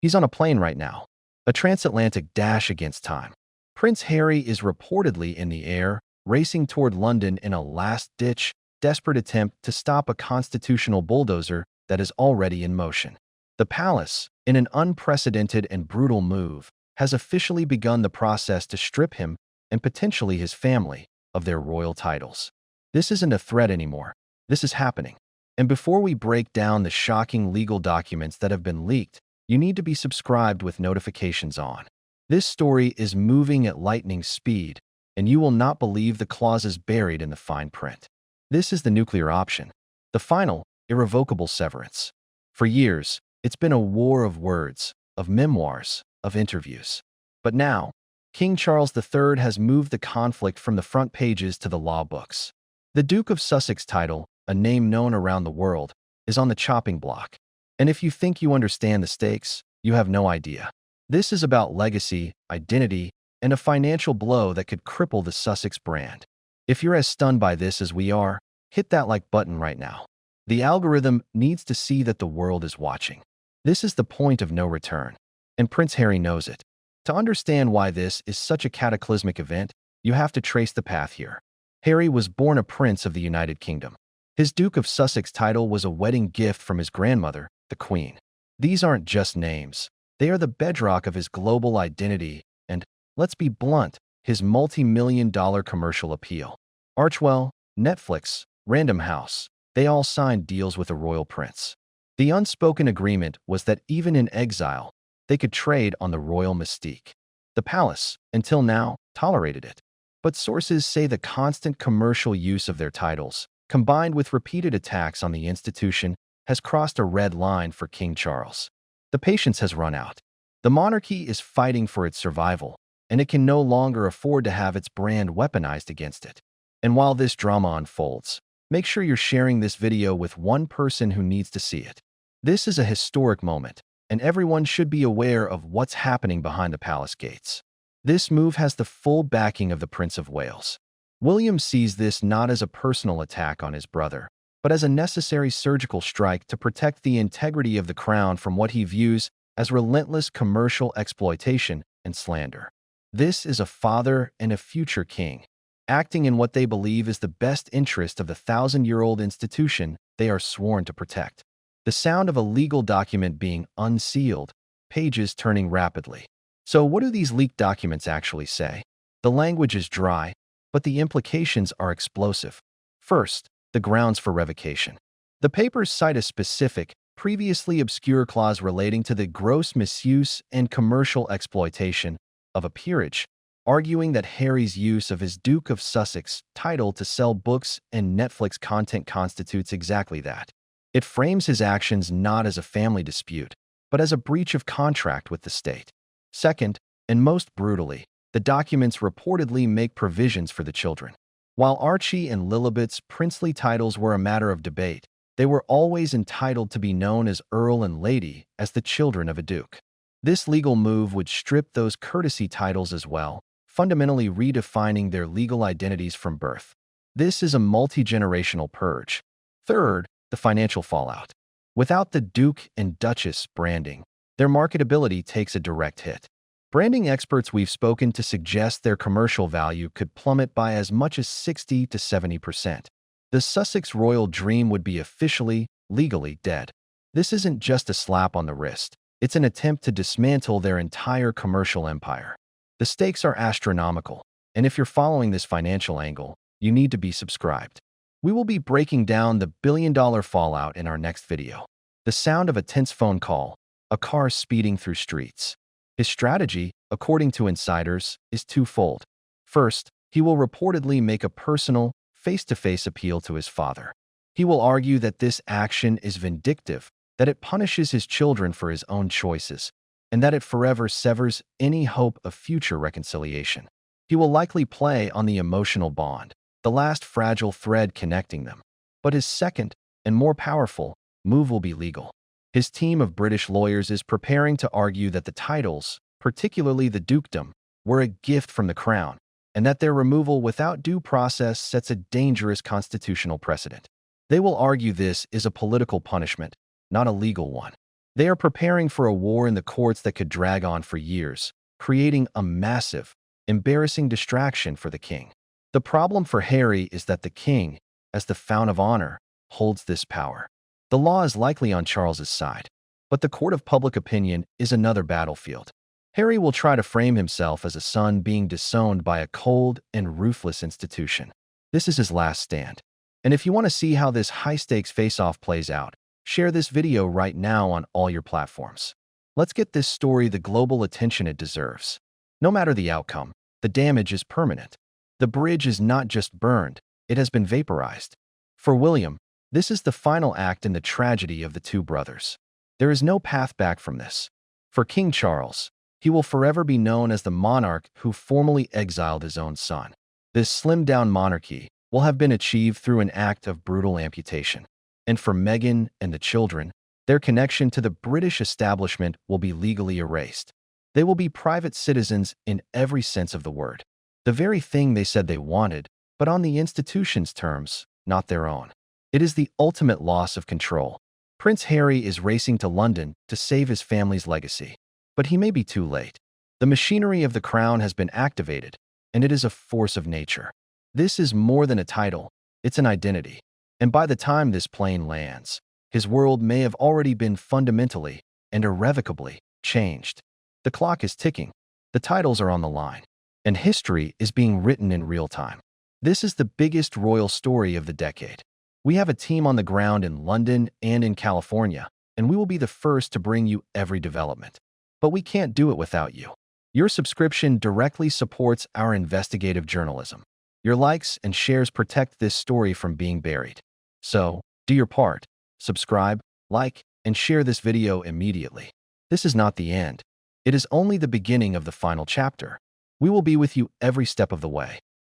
He's on a plane right now, a transatlantic dash against time. Prince Harry is reportedly in the air, racing toward London in a last-ditch, desperate attempt to stop a constitutional bulldozer that is already in motion. The palace, in an unprecedented and brutal move, has officially begun the process to strip him and potentially his family of their royal titles. This isn't a threat anymore. This is happening. And before we break down the shocking legal documents that have been leaked, you need to be subscribed with notifications on. This story is moving at lightning speed, and you will not believe the clauses buried in the fine print. This is the nuclear option, the final, irrevocable severance. For years, it's been a war of words, of memoirs, of interviews. But now, King Charles III has moved the conflict from the front pages to the law books. The Duke of Sussex title, a name known around the world, is on the chopping block. And if you think you understand the stakes, you have no idea. This is about legacy, identity, and a financial blow that could cripple the Sussex brand. If you're as stunned by this as we are, hit that like button right now. The algorithm needs to see that the world is watching. This is the point of no return, and Prince Harry knows it. To understand why this is such a cataclysmic event, you have to trace the path here. Harry was born a prince of the United Kingdom. His Duke of Sussex title was a wedding gift from his grandmother, the Queen. These aren't just names. They are the bedrock of his global identity and, let's be blunt, his multi-million-dollar commercial appeal. Archwell, Netflix, Random House, they all signed deals with the royal prince. The unspoken agreement was that even in exile, they could trade on the royal mystique. The palace, until now, tolerated it. But sources say the constant commercial use of their titles, combined with repeated attacks on the institution, has crossed a red line for King Charles. The patience has run out. The monarchy is fighting for its survival, and it can no longer afford to have its brand weaponized against it. And while this drama unfolds, make sure you're sharing this video with one person who needs to see it. This is a historic moment, and everyone should be aware of what's happening behind the palace gates. This move has the full backing of the Prince of Wales. William sees this not as a personal attack on his brother, but as a necessary surgical strike to protect the integrity of the crown from what he views as relentless commercial exploitation and slander. This is a father and a future king, acting in what they believe is the best interest of the thousand-year-old institution they are sworn to protect. The sound of a legal document being unsealed, pages turning rapidly. So what do these leaked documents actually say? The language is dry, but the implications are explosive. First, the grounds for revocation. The papers cite a specific, previously obscure clause relating to the gross misuse and commercial exploitation of a peerage, arguing that Harry's use of his Duke of Sussex title to sell books and Netflix content constitutes exactly that. It frames his actions not as a family dispute, but as a breach of contract with the state. Second, and most brutally, the documents reportedly make provisions for the children. While Archie and Lilibet's princely titles were a matter of debate, they were always entitled to be known as Earl and Lady as the children of a duke. This legal move would strip those courtesy titles as well, fundamentally redefining their legal identities from birth. This is a multi-generational purge. Third, the financial fallout. Without the Duke and Duchess branding, their marketability takes a direct hit. Branding experts we've spoken to suggest their commercial value could plummet by as much as 60 to 70%. The Sussex royal dream would be officially, legally dead. This isn't just a slap on the wrist. It's an attempt to dismantle their entire commercial empire. The stakes are astronomical, and if you're following this financial angle, you need to be subscribed. We will be breaking down the billion-dollar fallout in our next video. The sound of a tense phone call, a car speeding through streets. His strategy, according to insiders, is twofold. First, he will reportedly make a personal, face-to-face appeal to his father. He will argue that this action is vindictive, that it punishes his children for his own choices, and that it forever severs any hope of future reconciliation. He will likely play on the emotional bond, the last fragile thread connecting them. But his second, and more powerful, move will be legal. His team of British lawyers is preparing to argue that the titles, particularly the dukedom, were a gift from the crown, and that their removal without due process sets a dangerous constitutional precedent. They will argue this is a political punishment, not a legal one. They are preparing for a war in the courts that could drag on for years, creating a massive, embarrassing distraction for the king. The problem for Harry is that the king, as the fount of honor, holds this power. The law is likely on Charles's side, but the court of public opinion is another battlefield. Harry will try to frame himself as a son being disowned by a cold and ruthless institution. This is his last stand. And if you want to see how this high-stakes face-off plays out, share this video right now on all your platforms. Let's get this story the global attention it deserves. No matter the outcome, the damage is permanent. The bridge is not just burned, it has been vaporized. For William, this is the final act in the tragedy of the two brothers. There is no path back from this. For King Charles, he will forever be known as the monarch who formally exiled his own son. This slimmed-down monarchy will have been achieved through an act of brutal amputation. And for Meghan and the children, their connection to the British establishment will be legally erased. They will be private citizens in every sense of the word. The very thing they said they wanted, but on the institution's terms, not their own. It is the ultimate loss of control. Prince Harry is racing to London to save his family's legacy. But he may be too late. The machinery of the crown has been activated, and it is a force of nature. This is more than a title, it's an identity. And by the time this plane lands, his world may have already been fundamentally and irrevocably changed. The clock is ticking, the titles are on the line, and history is being written in real time. This is the biggest royal story of the decade. We have a team on the ground in London and in California, and we will be the first to bring you every development. But we can't do it without you. Your subscription directly supports our investigative journalism. Your likes and shares protect this story from being buried. So, do your part. Subscribe, like, and share this video immediately. This is not the end. It is only the beginning of the final chapter. We will be with you every step of the way.